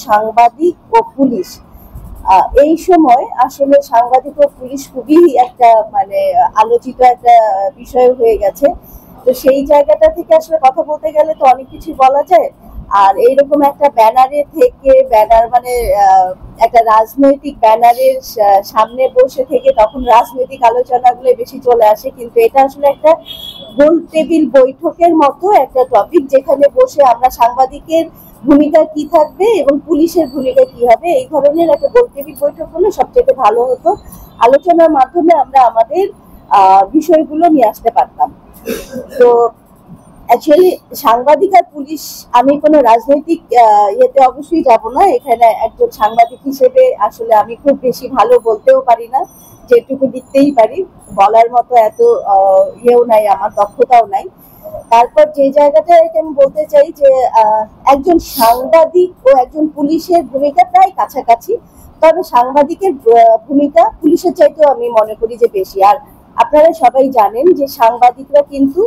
সাংবাদিক ও পুলিশ, এই সময় আসলে সাংবাদিক ও পুলিশ খুবই একটা মানে আলোচিত একটা বিষয় হয়ে গেছে। তো সেই জায়গাটা থেকে আসলে কথা বলতে গেলে তো অনেক কিছু বলা যায়। আর এইরকম একটা ব্যানারে থেকে ব্যানার মানে একটা রাজনৈতিক ব্যানারের সামনে বসে থেকে তখন রাজনৈতিক আলোচনাগুলো বেশি চলে আসে, কিন্তু এটা আসলে একটা গোল টেবিল বৈঠকের মতো একটা টপিক, যেখানে বসে আমরা সাংবাদিকের ভূমিকা কি থাকবে এবং পুলিশের ভূমিকা কি হবে, এই ধরনের একটা গোল টেবিল বৈঠক হলে সবচেয়ে ভালো হতো। আলোচনার মাধ্যমে আমরা আমাদের বিষয়গুলো নিয়ে আসতে পারতাম। তো অ্যাকচুয়ালি সাংবাদিক আর পুলিশ, আমি কোনো রাজনৈতিক ইয়েতে অবশ্যই যাব না। এখানে একজন সাংবাদিক হিসেবে আসলে আমি খুব বেশি ভালো বলতেও পারি না, যেটুকু লিখতেই পারি, বলার মতো এত ইয়েও নাই, আমার দক্ষতাও নাই। তারপর যে জায়গাটা আমি বলতে চাই যে একজন সাংবাদিক ও একজন পুলিশের ভূমিকা প্রায় কাছাকাছি, তবে সাংবাদিকের ভূমিকা পুলিশের চাইতেও আমি মনে করি যে বেশি। আর আপনারা সবাই জানেন যে সাংবাদিকরা কিন্তু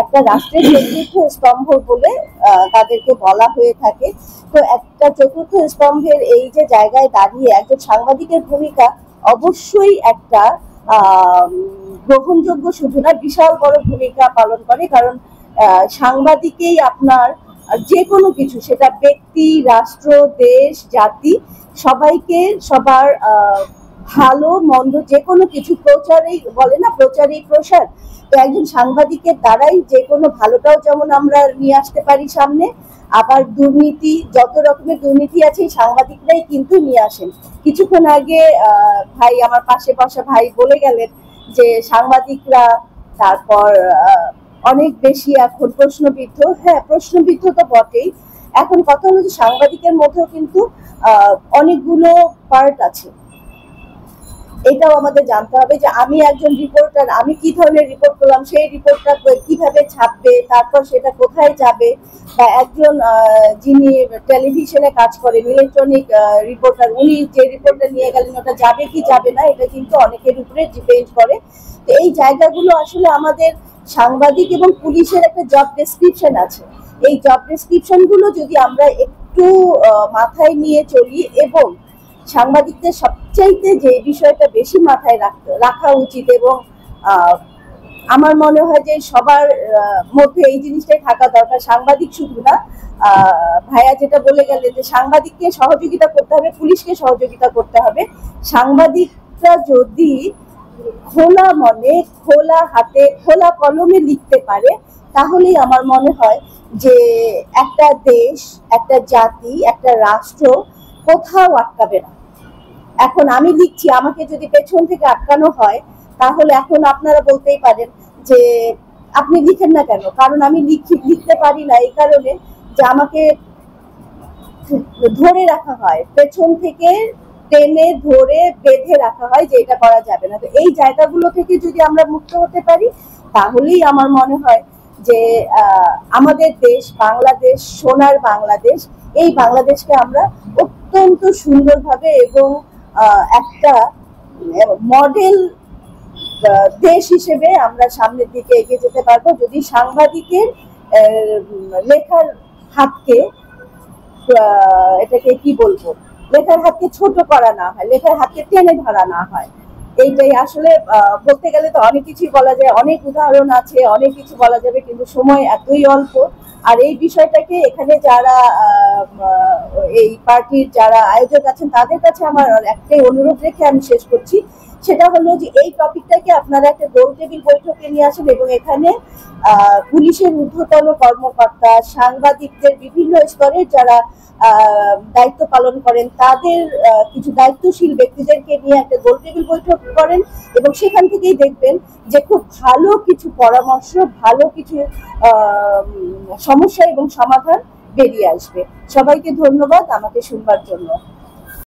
একটা রাষ্ট্রের চতুর্থ স্তম্ভ বলে তাদেরকে বলা হয়ে থাকে। তো একটা চতুর্থ স্তম্ভের এই যে জায়গায় দাঁড়িয়ে একজন সাংবাদিকের ভূমিকা অবশ্যই একটা গ্রহণযোগ্য শুধু না, বিশাল বড় ভূমিকা পালন করে। কারণ সাংবাদিকেই আপনার যে কোনো কিছু, সেটা ব্যক্তি, রাষ্ট্র, দেশ, জাতি, সবাইকে সবার ভালো মন্দ যে কোনো কিছু প্রচারেই বলে না, প্রচারেই প্রসার। তো একজন সাংবাদিকের দ্বারাই যে কোনো ভালোটাও যেমন আমরা নিয়ে আসতে পারি সামনে, আবার দুর্নীতি, যত রকমের দুর্নীতি আছে সাংবাদিকরাই কিন্তু নিয়ে আসেন। কিছুক্ষণ আগে ভাই, আমার পাশে বসা ভাই বলে গেলেন যে সাংবাদিকরা তারপর অনেক বেশি এখন প্রশ্নবিদ্ধ। হ্যাঁ, প্রশ্নবিদ্ধ তো বটেই। এখন কথা হলো যে সাংবাদিকের মধ্যেও কিন্তু অনেকগুলো পার্ট আছে। এটাও আমাদের জানতে হবে যে আমি একজন রিপোর্টার, আমি কি ধরনের রিপোর্ট করলাম, সেই রিপোর্টটা কিভাবে ছাপবে, তারপর সেটা কোথায় যাবে। বা একজন যিনি টেলিভিশনে কাজ করেন, ইলেকট্রনিক রিপোর্টার, উনি যে রিপোর্টটা নিয়ে গেলেন ওটা যাবে কি যাবে না, এটা কিন্তু অনেকের উপরে ডিপেন্ড করে। তো এই জায়গাগুলো আসলে আমাদের সাংবাদিক এবং পুলিশের একটা জব ডেসক্রিপশন আছে। এই জব ডেসক্রিপশন গুলো যদি আমরা একটু মাথায় নিয়ে চলি, এবং সাংবাদিকদের সবচাইতে যে বিষয়টা বেশি মাথায় রাখা উচিত, এবং আমার মনে হয় যে সবার মধ্যে এই জিনিসটাই থাকা দরকার, সাংবাদিক শুধু না, ভাইয়া যেটা বলে গেলে যে সাংবাদিককে সহযোগিতা করতে হবে, পুলিশকে সহযোগিতা করতে হবে। সাংবাদিকরা যদি খোলা মনে, খোলা হাতে, খোলা কলমে লিখতে পারে, তাহলেই আমার মনে হয় যে একটা দেশ, একটা জাতি, একটা রাষ্ট্র কোথাও আটকাবে না। এখন আমি লিখছি, আমাকে যদি পেছন থেকে আটকানো হয়, তাহলে এখন আপনারা বলতেই পারেন যে আপনি লিখেন না কেন। কারণ আমি লিখতে পারি না এই কারণে যে আমাকে ধরে রাখা হয়, পেছন থেকে টেনে ধরে বেঁধে রাখা হয় যে এটা করা যাবে না। তো এই জায়গাগুলো থেকে যদি আমরা মুক্ত হতে পারি, তাহলেই আমার মনে হয় যে আমাদের দেশ বাংলাদেশ, সোনার বাংলাদেশ, এই বাংলাদেশকে আমরা অত্যন্ত সুন্দরভাবে এবং একটা মডেল দেশ হিসেবে আমরা সামনের দিকে এগিয়ে যেতে পারবো, যদি সাংবাদিকের লেখার হাতকে, এটাকে কি বলবো, লেখার হাতকে ছোট করা না হয়, লেখার হাতকে টেনে ধরা না হয়। এইটাই আসলে বলতে গেলে তো অনেক কিছুই বলা যায়, অনেক উদাহরণ আছে, অনেক কিছু বলা যাবে, কিন্তু সময় এতই অল্প। আর এই বিষয়টাকে এখানে যারা এই পার্টির যারা আয়োজক আছেন, তাদের কাছে আমার একটাই অনুরোধ রেখে আমি শেষ করছি, সেটা হলো যে এই টপিকটাকে আপনারা একটা গোল টেবিল বৈঠকে নিয়ে আসেন, এবং এখানে পুলিশের ঊর্ধ্বতন কর্মকর্তা, সাংবাদিকদের বিভিন্ন স্তরের যারা দায়িত্ব পালন করেন, তাদের কিছু দায়িত্বশীল ব্যক্তিদেরকে নিয়ে একটা গোল টেবিল বৈঠক করেন, এবং সেখান থেকেই দেখবেন যে খুব ভালো কিছু পরামর্শ, ভালো কিছু সমস্যা এবং সমাধান বেরিয়ে আসবে। সবাইকে ধন্যবাদ আমাকে শুনবার জন্য।